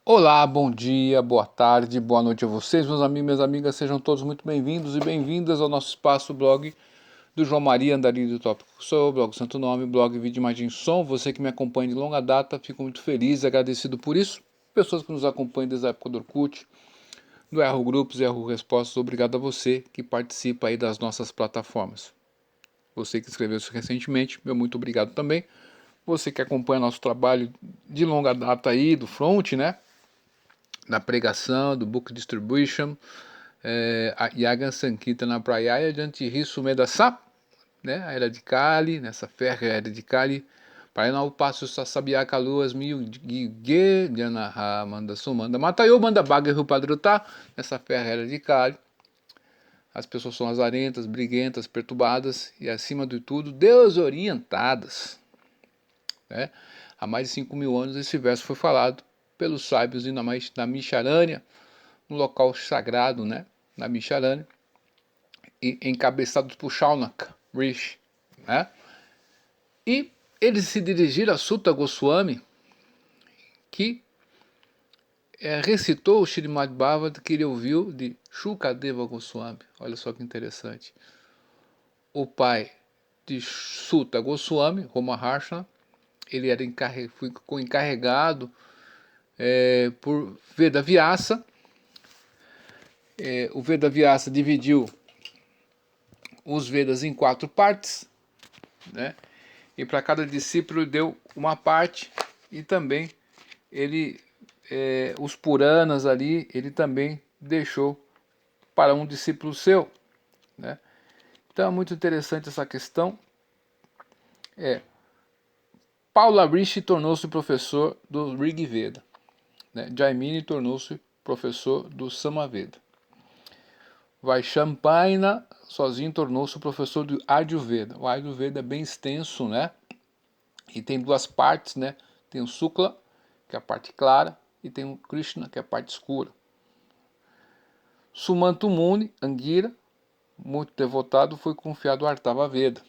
Olá, bom dia, boa tarde, boa noite a vocês, meus amigos e minhas amigas, sejam todos muito bem-vindos e bem-vindas ao nosso espaço blog do João Maria Andarilho do Tópico. Sou eu, blog Santo Nome, blog Vídeo Imagem e Som, você que me acompanha de longa data, fico muito feliz e agradecido por isso. Pessoas que nos acompanham desde a época do Orkut, do Erro Grupos e Erro Respostas, obrigado a você que participa aí das nossas plataformas. Você que escreveu-se recentemente, meu muito obrigado também. Você que acompanha nosso trabalho de longa data aí, do front, né? Na pregação, do Book Distribution, a Yagan Sankita na praia de Antirisso Medasa, né? A era de Cali, nessa ferra era de Cali, para não passo sabiá caluas mil gige, Janaha manda sumanda, Matayo manda baga e padrutá, nessa ferra era de Cali. As pessoas são azarentas, briguentas, perturbadas e, acima de tudo, desorientadas. Né? Há mais de 5.000 anos esse verso foi falado pelos sábios na Micharânia, um local sagrado, né, na Micharânia, e encabeçados por Shaunak Rishi, né? E eles se dirigiram a Sutta Goswami, que recitou o Srimad Bhagavatam que ele ouviu de Shukadeva Goswami. Olha só que interessante. O pai de Sutta Goswami, Romaharshana, ele ficou encarregado por Veda Vyasa. O Veda Vyasa dividiu os Vedas em 4 partes, né? E para cada discípulo deu uma parte, e também ele os Puranas ali ele também deixou para um discípulo seu, né? Então é muito interessante essa questão. Paula Rishi tornou-se professor do Rig Veda, né? Jaimini tornou-se professor do Samaveda. Vaishampaina sozinho tornou-se professor do Ayurveda. O Ayurveda é bem extenso, né? E tem 2 partes, né? Tem o Sukla, que é a parte clara, e tem o Krishna, que é a parte escura. Sumantumuni, Angira, muito devotado, foi confiado ao Artava Veda.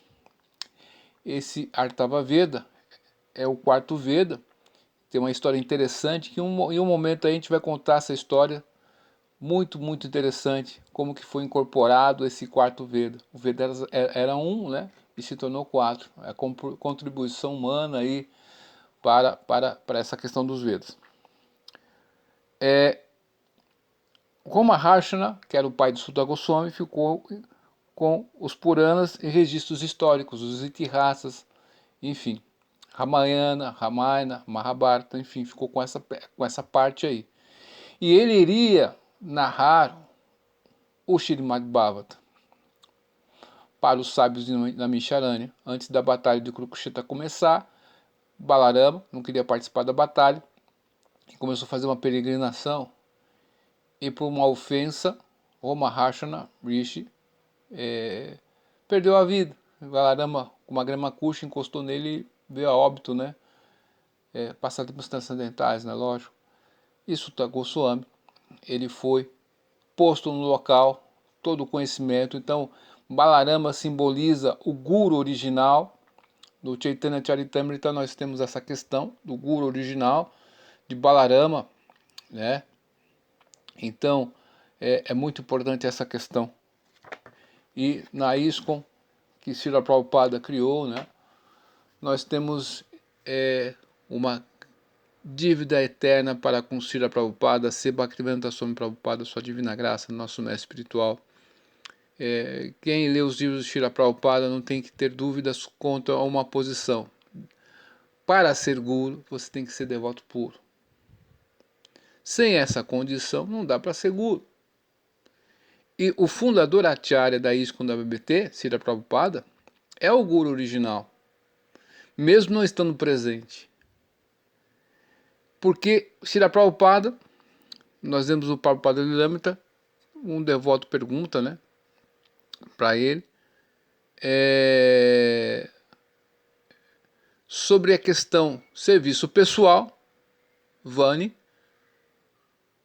Esse Artava Veda é o 4º Veda. Tem uma história interessante que em um momento a gente vai contar essa história muito, muito interessante, como que foi incorporado esse 4º Veda. O Veda era 1, né? E se tornou 4. É a contribuição humana aí para essa questão dos Vedas. Romaharshana, que era o pai de Sutta Goswami, ficou com os Puranas e registros históricos, os Itihasas, enfim. Ramayana, Mahabharata, enfim, ficou com essa parte aí. E ele iria narrar o Srimad Bhagavatam para os sábios da Micharânia, antes da batalha de Kurukshetra começar. Balarama não queria participar da batalha e começou a fazer uma peregrinação, e por uma ofensa, Romaharshana Rishi perdeu a vida. Balarama, com uma grama kuxa, encostou nele e veio a óbito, né? Passado por transcendentais, né? Lógico. Isso Sutta Goswami, ele foi posto no local, todo o conhecimento. Então, Balarama simboliza o Guru original. No Chaitanya Charitamrita nós temos essa questão do Guru original, de Balarama, né? Então, é muito importante essa questão. E na ISKCON, que Srila Prabhupada criou, né? Nós temos uma dívida eterna para com Srila Prabhupada, ser Bhaktivedanta Swami Prabhupada, sua divina graça, nosso mestre espiritual. Quem lê os livros de Srila Prabhupada não tem que ter dúvidas quanto a uma posição. Para ser guru, você tem que ser devoto puro. Sem essa condição, não dá para ser guru. E o fundador Acharya da ISKCON da BBT, Srila Prabhupada, é o guru original, mesmo não estando presente. Porque Srila Prabhupada, nós vemos o Prabhupada Lilamrita, um devoto pergunta, né, para ele, sobre a questão serviço pessoal, Vani,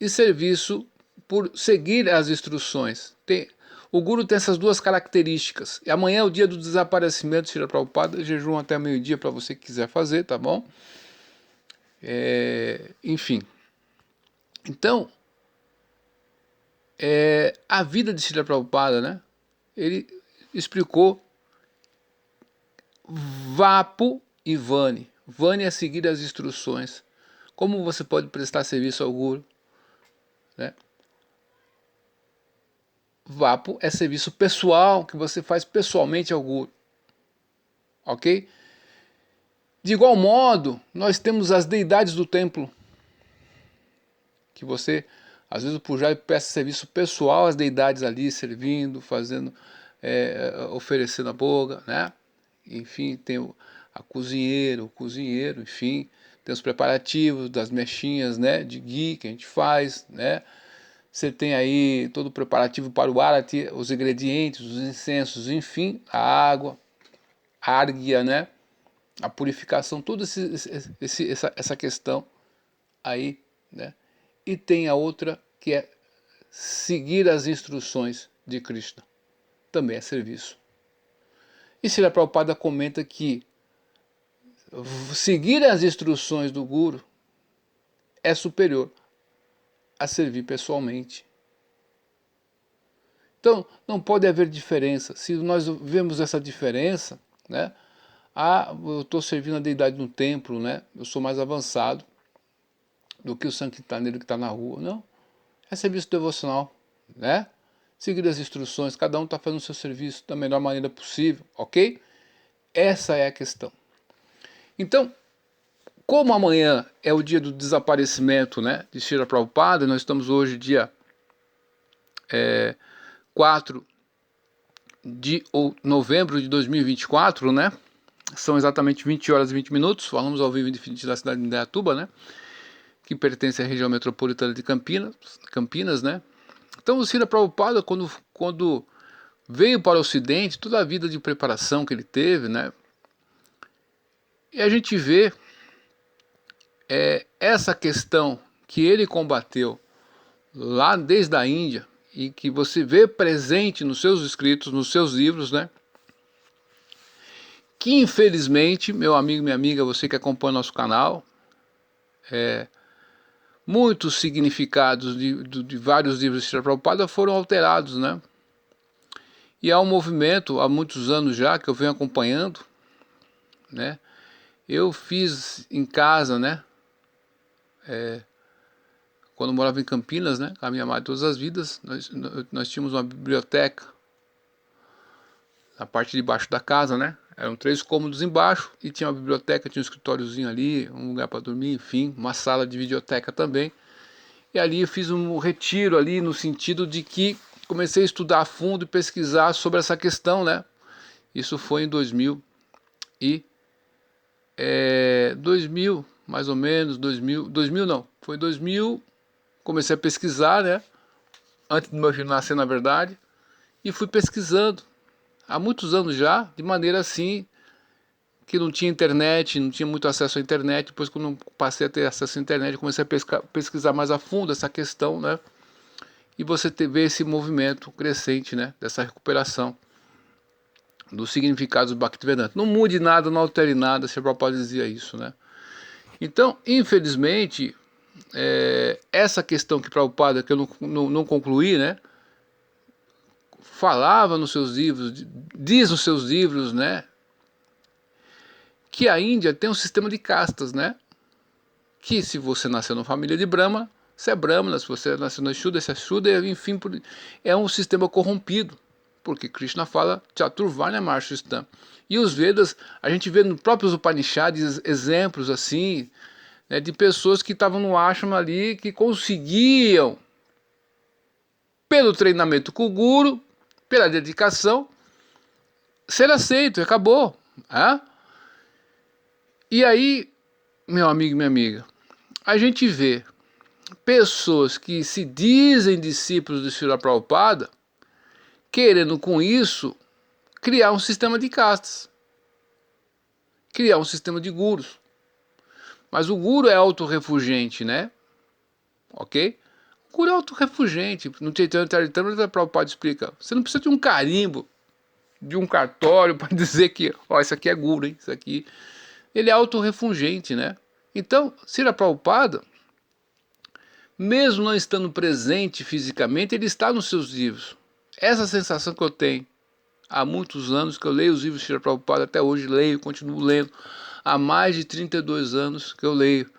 e serviço por seguir as instruções. O Guru tem essas 2 características. E amanhã é o dia do desaparecimento de Srila Prabhupada, jejum até meio-dia para você que quiser fazer, tá bom? Enfim. Então, a vida de Srila Prabhupada, né? Ele explicou Vapo e Vani. Vani é seguir as instruções. Como você pode prestar serviço ao Guru, né? Vapo é serviço pessoal que você faz pessoalmente ao Guru, ok? De igual modo, nós temos as deidades do templo, que você, às vezes o Pujari presta serviço pessoal às deidades ali, servindo, fazendo, oferecendo a boga, né? Enfim, tem a cozinheira, o cozinheiro, enfim, tem os preparativos das mechinhas, né, de ghee que a gente faz, né? Você tem aí todo o preparativo para o arati, os ingredientes, os incensos, enfim, a água, a árguia, né? A purificação, toda essa questão aí, né? E tem a outra que é seguir as instruções de Krishna, também é serviço. E Srila Prabhupada comenta que seguir as instruções do Guru é superior a servir pessoalmente. Então, não pode haver diferença. Se nós vemos essa diferença, né? Eu estou servindo a deidade no templo, né? Eu sou mais avançado do que o sanquitaneiro que está na rua. Não, é serviço devocional, né? Seguir as instruções, cada um está fazendo o seu serviço da melhor maneira possível, ok? Essa é a questão. Então, como amanhã é o dia do desaparecimento, né, de Srila Prabhupada, nós estamos hoje dia 4 de novembro de 2024, né? São exatamente 20 horas e 20 minutos, falamos ao vivo da cidade de Indaiatuba, né? Que pertence à região metropolitana de Campinas, né? Então o Srila Prabhupada, quando veio para o Ocidente, toda a vida de preparação que ele teve, né? E a gente vê essa questão que ele combateu lá desde a Índia e que você vê presente nos seus escritos, nos seus livros, né? Que infelizmente, meu amigo, minha amiga, você que acompanha nosso canal, muitos significados de vários livros de Srila Prabhupada foram alterados, né? E há um movimento, há muitos anos já, que eu venho acompanhando, né? Eu fiz em casa, né? Quando eu morava em Campinas, né? Com a minha mãe todas as vidas, nós tínhamos uma biblioteca na parte de baixo da casa, né? Eram 3 cômodos embaixo e tinha uma biblioteca, tinha um escritóriozinho ali, um lugar para dormir, enfim, uma sala de videoteca também. E ali eu fiz um retiro ali no sentido de que comecei a estudar a fundo e pesquisar sobre essa questão, né? Isso foi em 2000 mais ou menos, 2000 não, foi 2000, comecei a pesquisar, né? Antes do meu filho nascer, na verdade, e fui pesquisando há muitos anos já, de maneira assim, que não tinha internet, não tinha muito acesso à internet. Depois, quando passei a ter acesso à internet, comecei a pesquisar mais a fundo essa questão, né? E você vê esse movimento crescente, né? Dessa recuperação dos significados do Bhaktivedanta. Não mude nada, não altere nada, se a Prabhupada dizia isso, né? Então, infelizmente, essa questão que Prabhupada, que eu não concluí, né? Falava nos seus livros, diz nos seus livros, né? Que a Índia tem um sistema de castas, né? Que se você nasceu numa família de Brahma, você é Brahmana, se você nasceu na Shuddha, você é Shuddha, enfim, é um sistema corrompido, porque Krishna fala Chaturvarna Marshishtam. E os Vedas, a gente vê nos próprios Upanishads exemplos assim, né, de pessoas que estavam no ashram ali, que conseguiam, pelo treinamento com o Guru, pela dedicação, ser aceito, e acabou. Né? E aí, meu amigo e minha amiga, a gente vê pessoas que se dizem discípulos de Srila Prabhupada, querendo com isso criar um sistema de castas, criar um sistema de gurus. Mas o guru é autorrefugente, né? Ok? O guru é autorrefugente. No Chaitanya Charitamrita, Prabhupada explica, você não precisa de um carimbo, de um cartório para dizer que, ó, isso aqui é guru, hein? Isso aqui... Ele é autorrefugente, né? Então, Srila Prabhupada mesmo não estando presente fisicamente, ele está nos seus livros. Essa sensação que eu tenho há muitos anos, que eu leio os livros de Srila Prabhupada, até hoje leio, continuo lendo, há mais de 32 anos que eu leio.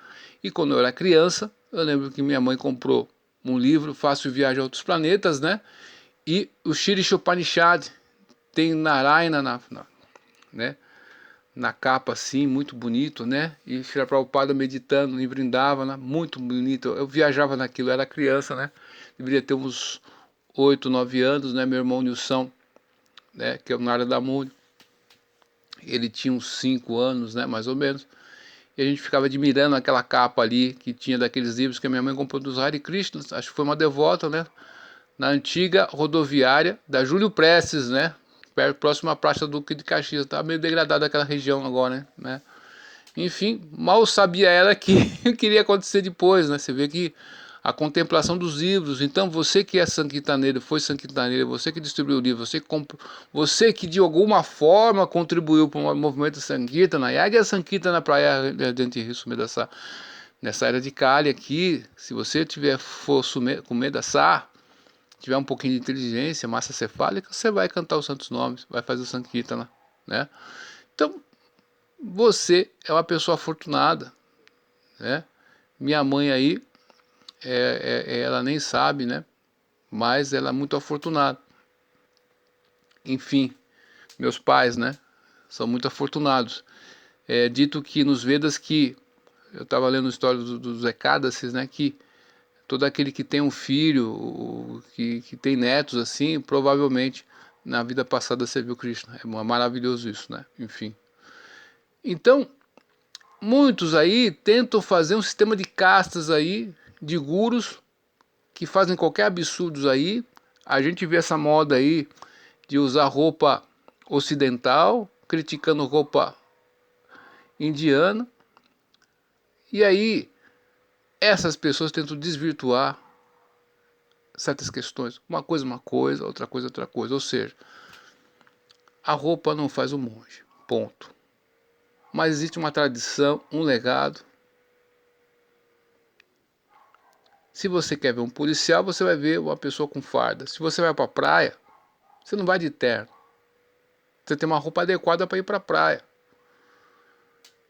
E quando eu era criança, eu lembro que minha mãe comprou um livro, Fácil Viagem a Outros Planetas, né? E o Shri Upanishad tem Narayana né? Na capa assim, muito bonito, né? E Srila Prabhupada meditando em Vrindavana, muito bonito. Eu viajava naquilo, eu era criança, né? Deveria ter uns 8, 9 anos, né? Meu irmão Nilson, né? Que é o Narada Muni, ele tinha uns 5 anos, né? Mais ou menos. E a gente ficava admirando aquela capa ali, que tinha daqueles livros que a minha mãe comprou dos Hare Krishnas, acho que foi uma devota, né? Na antiga rodoviária da Júlio Prestes, né? Próxima à Praça do Duque de Caxias. Tá meio degradada aquela região agora, né? Enfim, mal sabia ela que o que iria acontecer depois, né? Você vê que a contemplação dos livros. Então, você que é sanquitaneiro, foi sanquitaneiro, você que distribuiu o livro, você que de alguma forma contribuiu para o movimento Sankirtana, Yagya Sankirtana Praia de Rissume nessa era de Kali aqui, se você for com medo dessa, tiver um pouquinho de inteligência, massa cefálica, você vai cantar os santos nomes, vai fazer o Sankirtana, né? Então, você é uma pessoa afortunada, né? Minha mãe aí, ela nem sabe, né? Mas ela é muito afortunada. Enfim, meus pais, né? São muito afortunados. É dito que nos Vedas que, eu estava lendo a história dos Ekadasis, né? Que todo aquele que tem um filho, que tem netos assim, provavelmente na vida passada serviu Krishna. É maravilhoso isso, né? Enfim. Então, muitos aí tentam fazer um sistema de castas aí, de gurus, que fazem qualquer absurdo aí. A gente vê essa moda aí de usar roupa ocidental, criticando roupa indiana. E aí, essas pessoas tentam desvirtuar certas questões. Uma coisa, outra coisa, outra coisa. Ou seja, a roupa não faz o monge. Ponto. Mas existe uma tradição, um legado. Se você quer ver um policial, você vai ver uma pessoa com farda. Se você vai para a praia, você não vai de terno. Você tem uma roupa adequada para ir para a praia.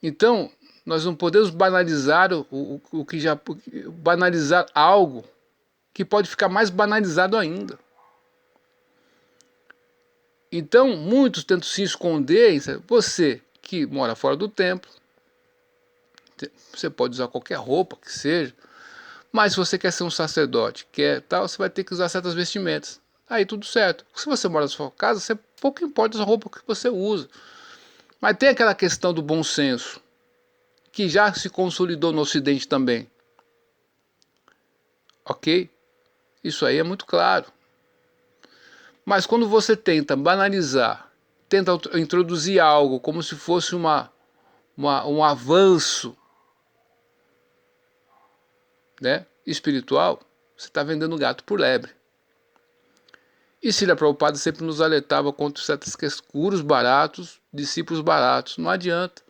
Então, nós não podemos banalizar o que já banalizar algo que pode ficar mais banalizado ainda. Então, muitos tentam se esconder. Você que mora fora do templo, você pode usar qualquer roupa que seja, mas se você quer ser um sacerdote, quer tal, você vai ter que usar certas vestimentas. Aí tudo certo. Se você mora na sua casa, você pouco importa a roupa que você usa. Mas tem aquela questão do bom senso, que já se consolidou no Ocidente também. Ok? Isso aí é muito claro. Mas quando você tenta banalizar, tenta introduzir algo como se fosse um avanço, né, espiritual, você está vendendo gato por lebre. E Srila Prabhupada sempre nos alertava contra certos gurus baratos, discípulos baratos. Não adianta.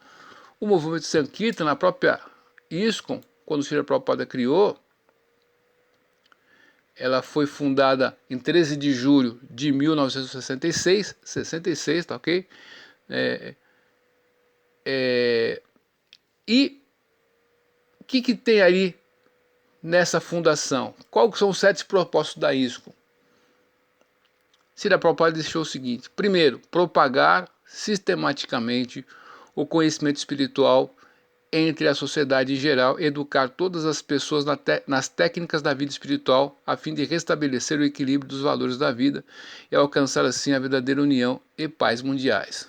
O movimento Sankirtana, na própria ISKCON, quando Srila Prabhupada criou, ela foi fundada em 13 de julho de 1966, 66, tá ok? E o que tem aí nessa fundação? Quais são os 7 propósitos da ISKCON? Srila Prabhupada deixou o seguinte: primeiro, propagar sistematicamente o conhecimento espiritual entre a sociedade em geral, educar todas as pessoas nas técnicas da vida espiritual, a fim de restabelecer o equilíbrio dos valores da vida e alcançar assim a verdadeira união e paz mundiais.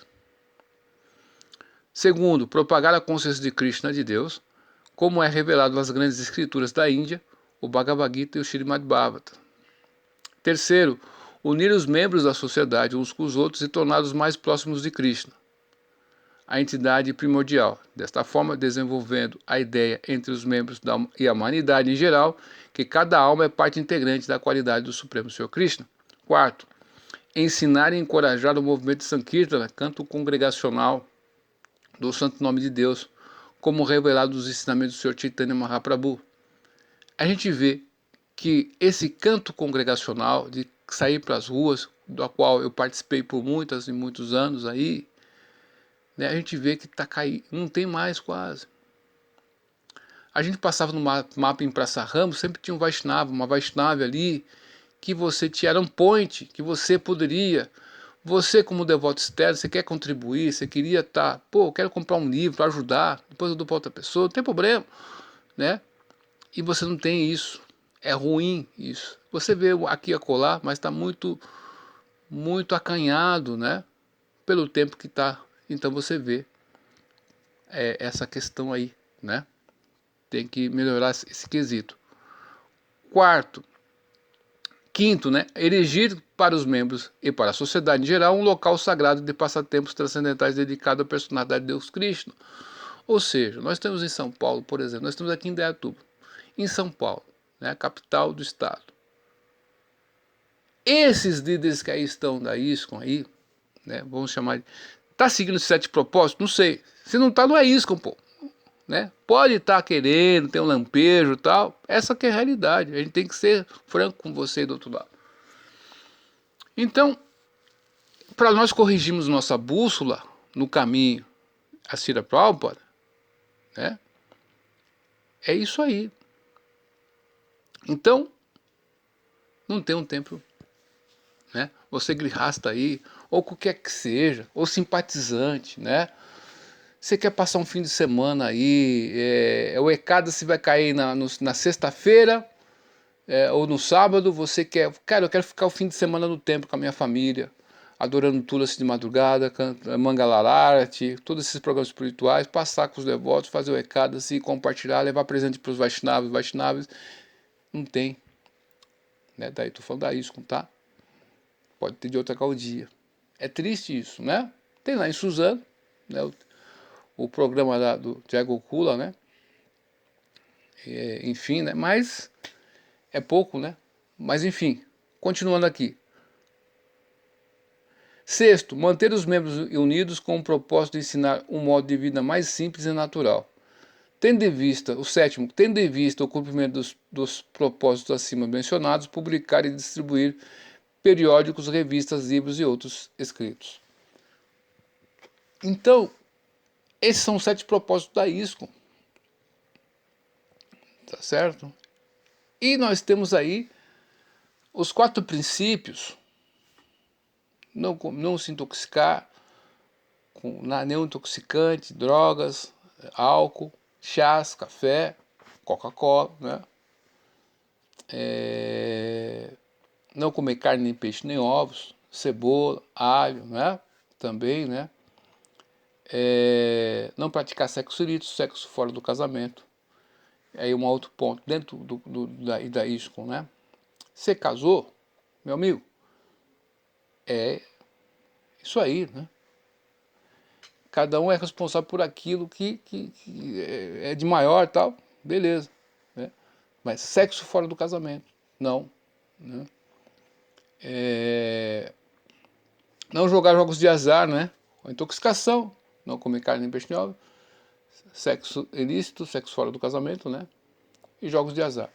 Segundo, propagar a consciência de Krishna, de Deus, como é revelado nas grandes escrituras da Índia, o Bhagavad Gita e o Srimad Bhagavatam. Terceiro, unir os membros da sociedade uns com os outros e torná-los mais próximos de Krishna, a entidade primordial. Desta forma, desenvolvendo a ideia entre os membros e a humanidade em geral, que cada alma é parte integrante da qualidade do Supremo Senhor Krishna. Quarto, ensinar e encorajar o movimento Sankirtana, canto congregacional do Santo Nome de Deus, como revelado nos ensinamentos do Senhor Chaitanya Mahaprabhu. a gente vê que esse canto congregacional de sair para as ruas, da qual eu participei por muitas e muitos anos aí, né, a gente vê que está caindo, não tem mais quase. A gente passava no mapa em Praça Ramos, sempre tinha um Vaishnava, uma Vaishnava ali, que você tinha, era um point, que você poderia, você como devoto externo, você quer contribuir, você queria estar, pô, eu quero comprar um livro para ajudar, depois eu dou para outra pessoa, não tem problema, né? E você não tem isso, é ruim isso. Você vê aqui a colar, mas está muito, muito acanhado, né? Pelo tempo que está, então você vê essa questão aí, né? Tem que melhorar esse quesito. Quinto, né, erigir para os membros e para a sociedade em geral um local sagrado de passatempos transcendentais dedicado à personalidade de Deus Cristo. Ou seja, nós temos em São Paulo, por exemplo, nós temos aqui em Indaiatuba, em São Paulo, né, capital do estado. Esses líderes que aí estão da ISCOM aí, né, vamos chamar de... Tá seguindo os 7 propósitos? Não sei. Se não tá, não é ISCOM, pô. Né? Pode estar querendo, ter um lampejo e tal. Essa que é a realidade. A gente tem que ser franco com você do outro lado. Então, para nós corrigirmos nossa bússola no caminho a Srila Prabhupada, né? É isso aí. Então, não tem um tempo, né? Você grihasta aí, ou qualquer que seja, ou simpatizante, né? Você quer passar um fim de semana aí, o Ekadasi vai cair na sexta-feira, ou no sábado, você quer, cara, eu quero ficar o fim de semana no templo com a minha família, adorando Tulasi de madrugada, Mangalarati, todos esses programas espirituais, passar com os devotos, fazer o Ekadasi, compartilhar, levar presente para os Vaishnavas, não tem. Né? Daí tô falando da ISKCON, tá? Pode ter de outra dia. É triste isso, né? Tem lá em Suzano, né, o programa do Diego Kula, né? Enfim, né? Mas é pouco, né? Mas enfim, continuando aqui. Sexto, manter os membros unidos com o propósito de ensinar um modo de vida mais simples e natural. Tendo em vista, o sétimo, tendo em vista o cumprimento dos propósitos acima mencionados, publicar e distribuir periódicos, revistas, livros e outros escritos. Então, esses são os 7 propósitos da ISKCON. Tá certo? E nós temos aí os 4 princípios. Não se intoxicar com nenhum intoxicante, drogas, álcool, chás, café, Coca-Cola, né? Não comer carne, nem peixe, nem ovos, cebola, alho, né? Também, né? Não praticar sexo ilícito, sexo fora do casamento. Aí um outro ponto, dentro da ISKCON, né? Você casou, meu amigo, é isso aí, né? Cada um é responsável por aquilo que é de maior e tal, beleza. Né? Mas sexo fora do casamento, não. Né? Não jogar jogos de azar, né? Ou intoxicação, não comer carne nem peixe nem ovo, sexo ilícito, sexo fora do casamento, né? E jogos de azar.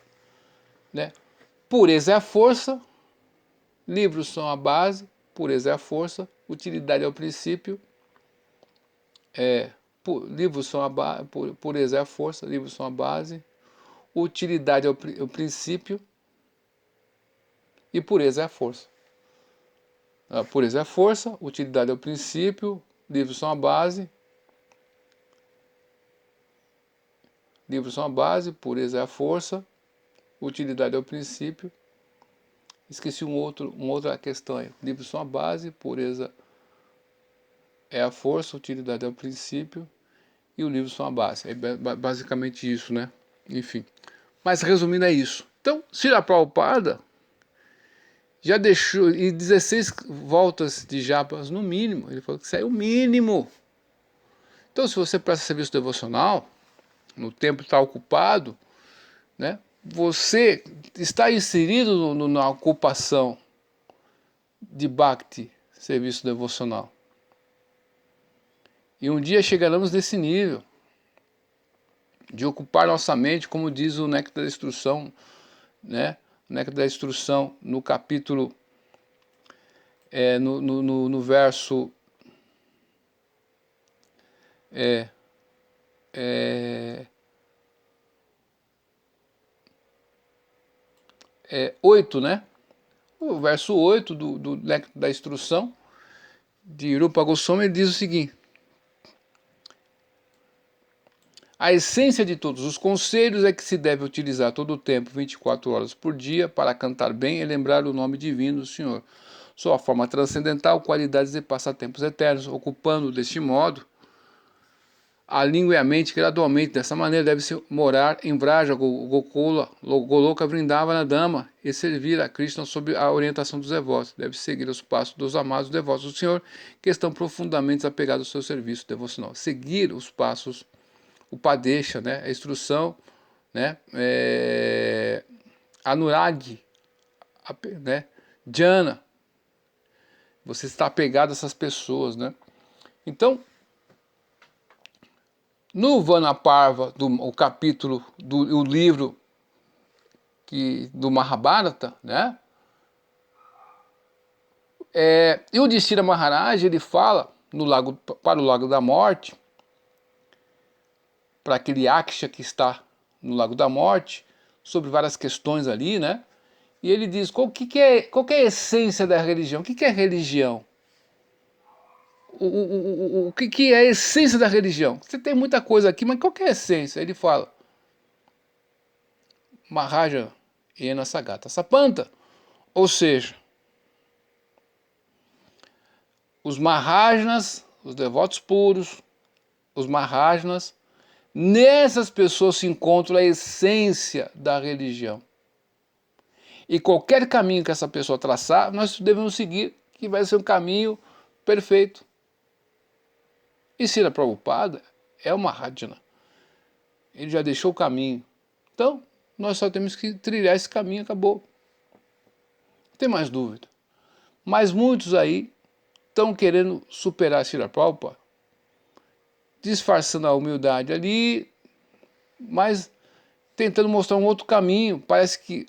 Né? Pureza é a força, livros são a base, pureza é a força, utilidade é o princípio, livros são a base, pureza é a força, livros são a base, utilidade é o princípio e pureza é a força. A pureza é a força, utilidade é o princípio, livros são a base, pureza é a força, utilidade é o princípio. Esqueci uma outra questão aí. Livros são a base, pureza é a força, utilidade é o princípio e o livro são a base. É basicamente isso, né? Enfim. Mas resumindo é isso. Então, Srila Prabhupada já deixou, e 16 voltas de japas no mínimo, ele falou que isso é o mínimo. Então, se você presta serviço devocional, no tempo está ocupado, né, você está inserido na ocupação de Bhakti, serviço devocional. E um dia chegaremos nesse nível. de ocupar nossa mente, como diz o Néctar da Instrução, né? O Néctar da Instrução, no capítulo, no verso 8, né? O verso 8 do Néctar da Instrução de Rupa Goswami, ele diz o seguinte: a essência de todos os conselhos é que se deve utilizar todo o tempo, 24 horas por dia, para cantar bem e lembrar o nome divino do Senhor. Sua forma transcendental, qualidades e passatempos eternos, ocupando deste modo a língua e a mente gradualmente. Dessa maneira deve-se morar em Vraja, Gokula, Goloka, Vrindavana, Dama e servir a Krishna sob a orientação dos devotos. Deve seguir os passos dos amados devotos do Senhor, que estão profundamente apegados ao seu serviço devocional. Seguir os passos, o Padesha, né, a instrução, né, Anurag, né, Jhana. Você está apegado a essas pessoas, né? Então, no Vanaparva, o capítulo do livro do Mahabharata, né? E o Yudhishthira Maharaj, ele fala para o Lago da Morte, para aquele Yaksha que está no Lago da Morte, sobre várias questões ali, né? E ele diz, qual que é a essência da religião? O que é religião? O que é a essência da religião? Você tem muita coisa aqui, mas qual que é a essência? Ele fala, Maharaja Yena Sagata Sapanta, ou seja, os Maharajas, os devotos puros, os Maharajas, nessas pessoas se encontra a essência da religião. E qualquer caminho que essa pessoa traçar, nós devemos seguir, que vai ser um caminho perfeito. E Srila Prabhupada é uma Mahajana. Ele já deixou o caminho. Então, nós só temos que trilhar esse caminho, acabou. Não tem mais dúvida. Mas muitos aí estão querendo superar Srila Prabhupada, disfarçando a humildade ali, mas tentando mostrar um outro caminho. Parece que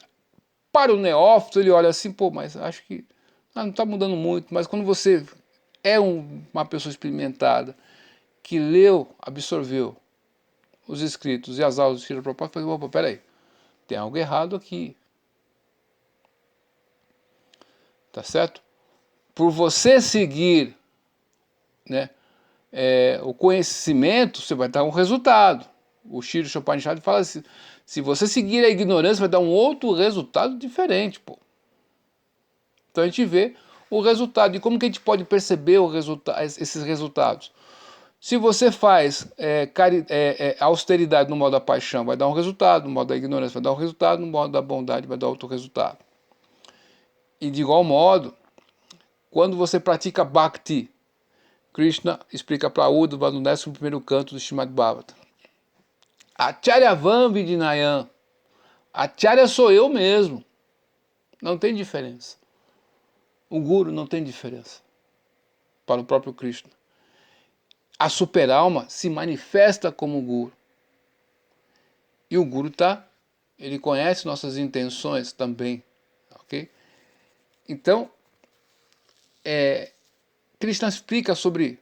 para o neófito ele olha assim, pô, mas acho que não está mudando muito. Mas quando você é uma pessoa experimentada, que leu, absorveu os escritos e as aulas do Srila Prabhupada, fala, opa, peraí, tem algo errado aqui. Tá certo? Por você seguir, né, o conhecimento, você vai dar um resultado. O Shri Upanishad fala assim, se você seguir a ignorância, vai dar um outro resultado diferente, pô. Então a gente vê o resultado. E como que a gente pode perceber esses resultados? Se você faz austeridade no modo da paixão, vai dar um resultado, no modo da ignorância vai dar um resultado, no modo da bondade vai dar outro resultado. E de igual modo, quando você pratica Bhakti, Krishna explica para Uddhava no 11º canto do Srimad Bhagavatam. Acharya Vam Vidinayam. Acharya sou eu mesmo. Não tem diferença. O Guru não tem diferença para o próprio Krishna. A super-alma se manifesta como Guru. E o Guru ele conhece nossas intenções também. Ok? Então, Krishna explica sobre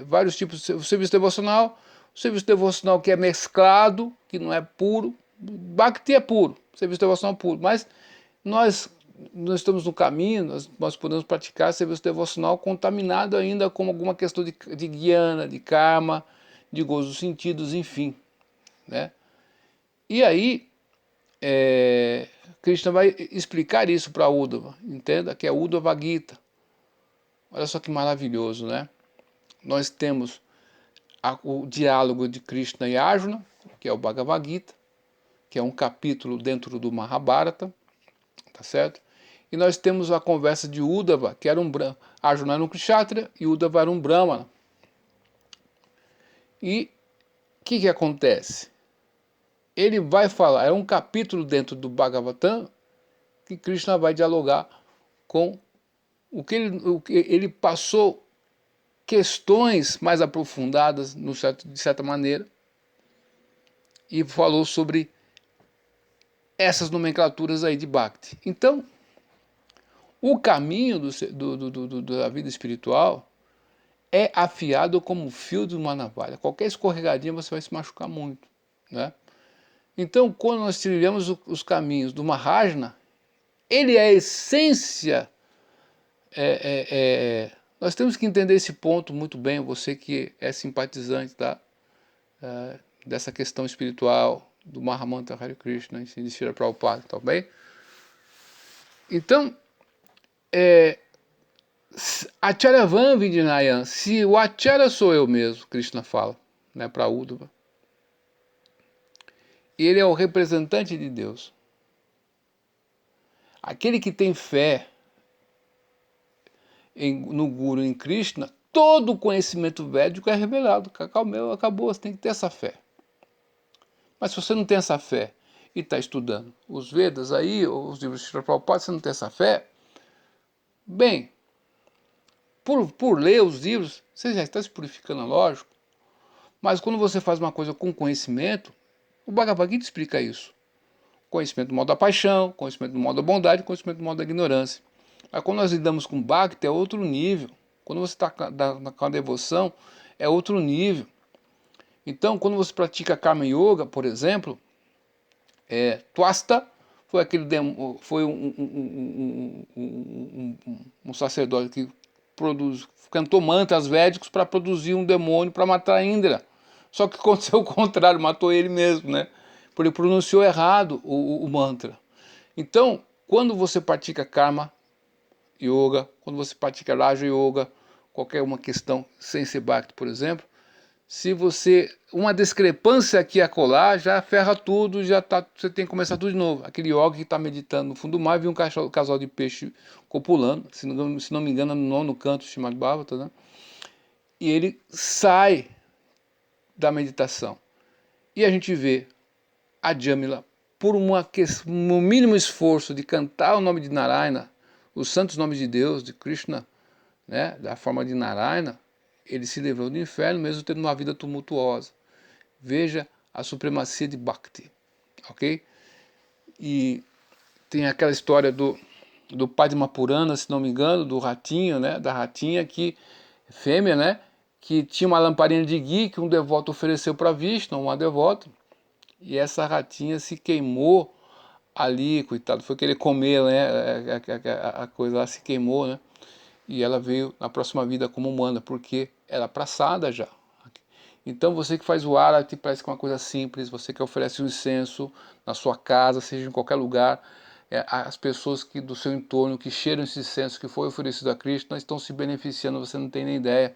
vários tipos de serviço devocional. O serviço devocional que é mesclado, que não é puro. Bhakti é puro, serviço devocional puro. Mas nós estamos no caminho, nós podemos praticar serviço devocional contaminado ainda com alguma questão de jnana, de karma, de gozo dos sentidos, enfim. Né? E aí, Krishna vai explicar isso para Uddhava, entenda que é Uddhava Gita. Olha só que maravilhoso, né? Nós temos o diálogo de Krishna e Arjuna, que é o Bhagavad Gita, que é um capítulo dentro do Mahabharata, tá certo? E nós temos a conversa de Uddhava, que era um Brahmana. Arjuna era um Kshatriya e Uddhava era um Brahmana. E o que acontece? Ele vai falar, é um capítulo dentro do Bhagavatam que Krishna vai dialogar com o que ele passou questões mais aprofundadas, de certa maneira, e falou sobre essas nomenclaturas aí de Bhakti. Então, o caminho da vida espiritual é afiado como o fio de uma navalha. Qualquer escorregadinha você vai se machucar muito, né? Então, quando nós trilhamos os caminhos do Mahajna, ele é a essência. Nós temos que entender esse ponto muito bem, você que é simpatizante, tá? Dessa questão espiritual do Mahamantra Hare Krishna, de Srila Prabhupada, tá bem? Então, Acharyavam Vidinayan, se o Acharya sou eu mesmo, Krishna fala, né, para Uddhava, ele é o representante de Deus. Aquele que tem fé no Guru, em Krishna, todo o conhecimento védico é revelado. Acabou, você tem que ter essa fé. Mas se você não tem essa fé e está estudando os Vedas aí, ou os livros de Srila Prabhupada, você não tem essa fé, bem, por ler os livros, você já está se purificando, lógico, mas quando você faz uma coisa com conhecimento, o Bhagavad Gita explica isso. Conhecimento do modo da paixão, conhecimento do modo da bondade, conhecimento do modo da ignorância. Mas quando nós lidamos com Bhakti, é outro nível. Quando você está com a devoção, é outro nível. Então, quando você pratica Karma Yoga, por exemplo, Twasta foi um sacerdote que cantou mantras védicos para produzir um demônio para matar Indra. Só que aconteceu o contrário, matou ele mesmo, né? Porque ele pronunciou errado o mantra. Então, quando você pratica Karma Yoga, quando você pratica Raja Yoga, qualquer uma questão sem ser Bhakti, por exemplo, se você, uma discrepância aqui e acolá, já ferra tudo, você tem que começar tudo de novo. Aquele yogi que está meditando no fundo do mar, viu um casal de peixe copulando, se não me engano, no nono canto, chamado Bhavata, né? E ele sai da meditação. E a gente vê a Jamila, por um mínimo esforço de cantar o nome de Narayana, os santos nomes de Deus, de Krishna, né, da forma de Narayana, ele se livrou do inferno, mesmo tendo uma vida tumultuosa. Veja a supremacia de Bhakti, ok? E tem aquela história do Padma Purana, se não me engano, do ratinho, né, da ratinha que, fêmea, né, que tinha uma lamparina de ghee que um devoto ofereceu para Vishnu, uma devota, e essa ratinha se queimou ali, coitado, foi querer comer, né, a coisa lá se queimou, né, e ela veio na próxima vida como humana, porque era praçada já. Então você que faz o arati, parece que é uma coisa simples, você que oferece o incenso na sua casa, seja em qualquer lugar, as pessoas que do seu entorno que cheiram esse incenso que foi oferecido a Krishna estão se beneficiando, você não tem nem ideia.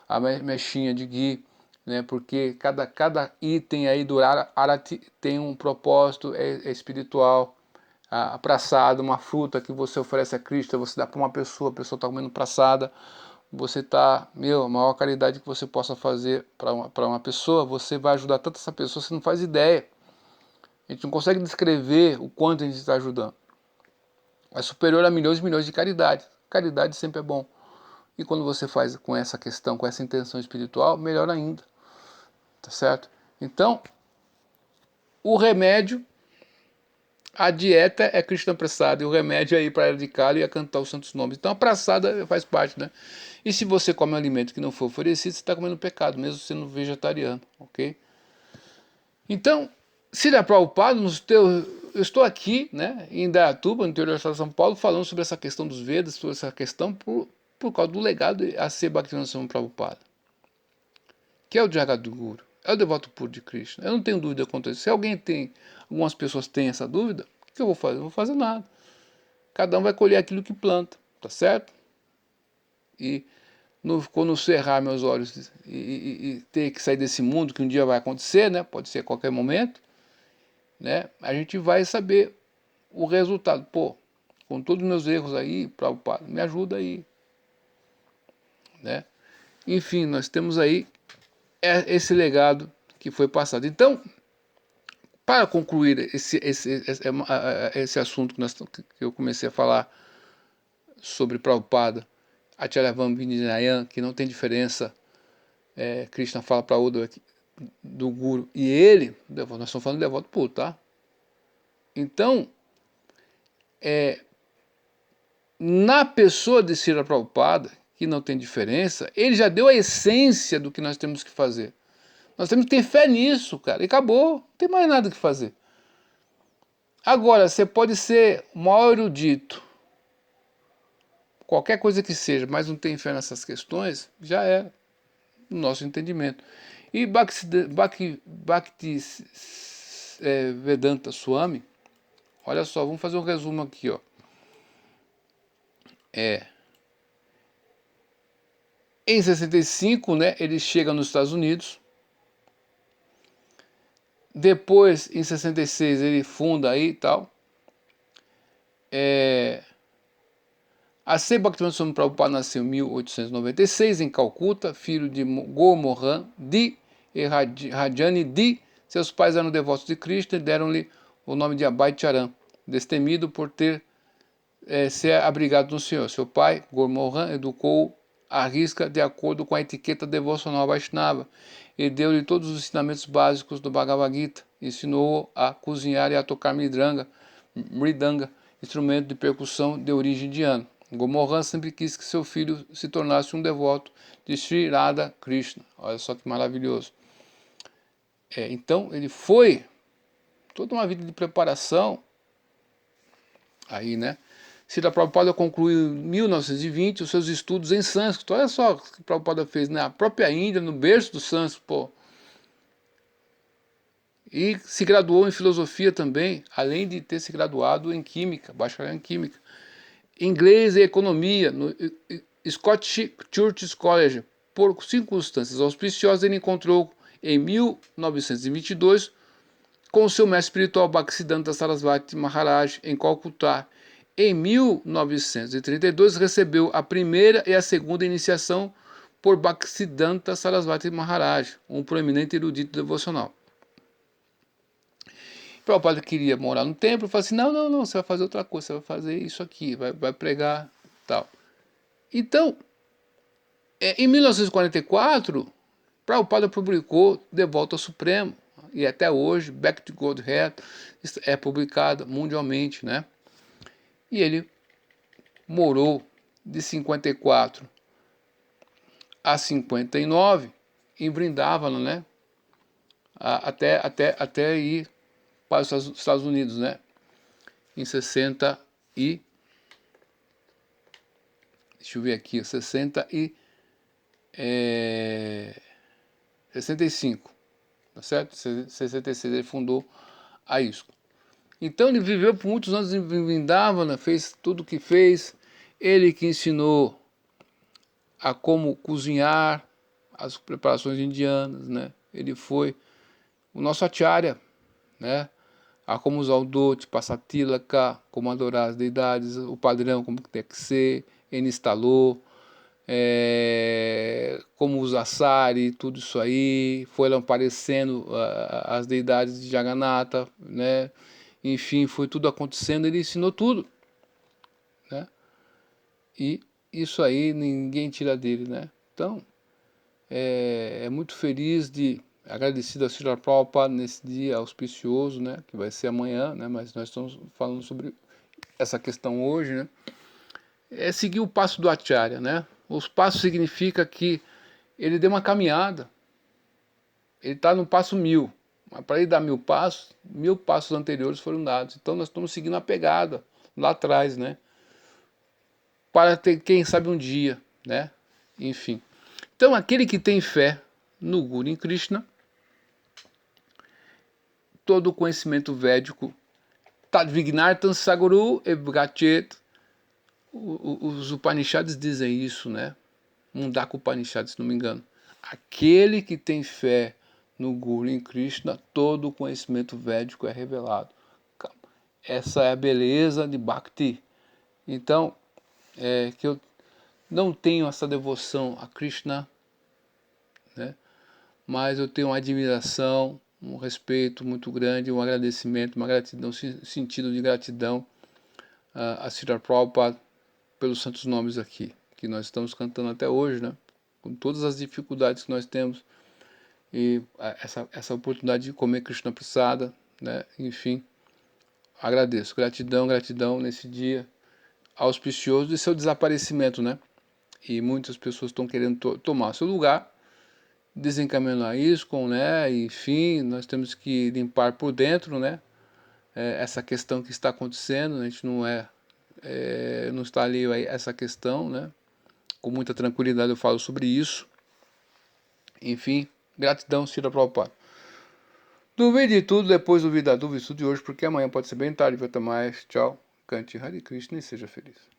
A mechinha de ghee, né, porque cada item aí do arati tem um propósito, é espiritual. A praçada, uma fruta que você oferece a Krishna, você dá para uma pessoa, a pessoa está comendo praçada, você está, a maior caridade que você possa fazer para uma pessoa, você vai ajudar tanto essa pessoa, você não faz ideia. A gente não consegue descrever o quanto a gente está ajudando. É superior a milhões e milhões de caridade. Caridade sempre é bom. E quando você faz com essa questão, com essa intenção espiritual, melhor ainda. Tá certo? Então, o remédio, a dieta é Krishna Prasada, e o remédio é ir para a de Kali e a cantar os santos nomes. Então a praçada faz parte, né? E se você come um alimento que não foi oferecido, você está comendo pecado, mesmo sendo vegetariano, ok? Então, Srila Prabhupada, eu estou aqui, né, em Indaiatuba, no interior do estado de São Paulo, falando sobre essa questão dos Vedas, sobre essa questão por causa do legado a ser Bhaktivinoda Swami Prabhupada, que é o Jagadguru, é o devoto puro de Krishna. Eu não tenho dúvida quanto a isso. Se algumas pessoas têm essa dúvida, o que eu vou fazer? Eu não vou fazer nada. Cada um vai colher aquilo que planta, tá certo? E quando eu cerrar meus olhos e ter que sair desse mundo, que um dia vai acontecer, né? Pode ser a qualquer momento, né? A gente vai saber o resultado. Pô, com todos os meus erros aí, Prabhupada, me ajuda aí, né? Enfim, nós temos aí esse legado que foi passado. Então, para concluir esse assunto que eu comecei a falar sobre Prabhupada, Acharyavam Vininayan, que não tem diferença, Krishna fala para Uddhava do Guru e ele, nós estamos falando de devoto puro, tá? Então, na pessoa de Srila Prabhupada, que não tem diferença, ele já deu a essência do que nós temos que fazer. Nós temos que ter fé nisso, cara, e acabou, não tem mais nada que fazer. Agora, você pode ser o maior erudito, qualquer coisa que seja, mas não tem fé nessas questões, já é o nosso entendimento. E Bhakti Vedanta Swami, olha só, vamos fazer um resumo aqui, ó. Em 65, né, ele chega nos Estados Unidos. Depois, em 66, ele funda aí e tal. A C. Bhaktivinoda Swami Prabhupada nasceu em 1896 em Calcuta, filho de Gomohan Di e Rajani Di. Seus pais eram devotos de Krishna e deram-lhe o nome de Abhay Charan, destemido por ter ser abrigado no Senhor. Seu pai, Gomohan, educou à risca de acordo com a etiqueta devocional Vaishnava e deu-lhe todos os ensinamentos básicos do Bhagavad Gita. Ensinou-o a cozinhar e a tocar mridanga, instrumento de percussão de origem indiana. Gomohan sempre quis que seu filho se tornasse um devoto de Sri Radha Krishna. Olha só que maravilhoso. Então ele foi toda uma vida de preparação aí, né? Srila Prabhupada concluiu em 1920 os seus estudos em sânscrito. Olha só o que Prabhupada fez na própria Índia, no berço do sânscrito, pô. E se graduou em filosofia também, além de ter se graduado em química, bacharel em química. Inglês e economia no Scottish Church College. Por circunstâncias auspiciosas, ele encontrou em 1922 com o seu mestre espiritual Bhaktisiddhanta Sarasvati Maharaj em Calcutá. Em 1932 recebeu a primeira e a segunda iniciação por Bhaktisiddhanta Sarasvati Maharaj, um proeminente erudito devocional. Prabhupada queria morar no templo e falou assim, não, você vai fazer outra coisa, você vai fazer isso aqui, vai pregar tal. Então, em 1944, Prabhupada publicou De Volta ao Supremo, e até hoje, Back to Godhead é publicada mundialmente, né? E ele morou de 54 a 59 em Vrindavana, né? Até ir para os Estados Unidos, né? Em 60 e... Deixa eu ver aqui, 65, tá certo? 66 ele fundou a ISKCON. Então ele viveu por muitos anos em Vrindavana, fez tudo o que fez, ele que ensinou a como cozinhar as preparações indianas, né? Ele foi o nosso acharya, né? A como usar o dote, passar tilaka, como adorar as deidades, o padrão como tem que ser, ele instalou, como usar sari, tudo isso aí, foi aparecendo as deidades de Jagannatha, né? Enfim, foi tudo acontecendo, ele ensinou tudo, né? E isso aí ninguém tira dele, né? Então, é muito feliz agradecido a Srila Prabhupada nesse dia auspicioso, né? Que vai ser amanhã, né? Mas nós estamos falando sobre essa questão hoje, né? É seguir o passo do Acharya, né? Os passos significa que ele deu uma caminhada, ele está no passo 1000, mas para ele dar 1000 passos anteriores foram dados. Então nós estamos seguindo a pegada lá atrás, né? Para ter, quem sabe, um dia, né? Enfim. Então aquele que tem fé no Guru em Krishna, todo o conhecimento védico, Tadvignartan Saguru Evgachet, os Upanishads dizem isso, né? Mundaka Upanishad, se não me engano. Aquele que tem fé no Guru em Krishna, todo o conhecimento védico é revelado. Essa é a beleza de Bhakti. Então, que eu não tenho essa devoção a Krishna, né? Mas eu tenho uma admiração, um respeito muito grande, um agradecimento, uma gratidão, sentido de gratidão a Srila Prabhupada pelos santos nomes aqui, que nós estamos cantando até hoje, né? Com todas as dificuldades que nós temos, e essa oportunidade de comer Krishna Prasada, né? Enfim, agradeço, gratidão, gratidão nesse dia auspicioso de seu desaparecimento, né? E muitas pessoas estão querendo tomar seu lugar, desencaminhar isso, né? Enfim, nós temos que limpar por dentro, né? Essa questão que está acontecendo, a gente não está alheio a essa questão, né? Com muita tranquilidade eu falo sobre isso. Enfim, gratidão, Srila Prabhupada. Duvide de tudo, depois duvide da dúvida de hoje, porque amanhã pode ser bem tarde, vai ter mais. Tchau. Cante Hare Krishna e seja feliz.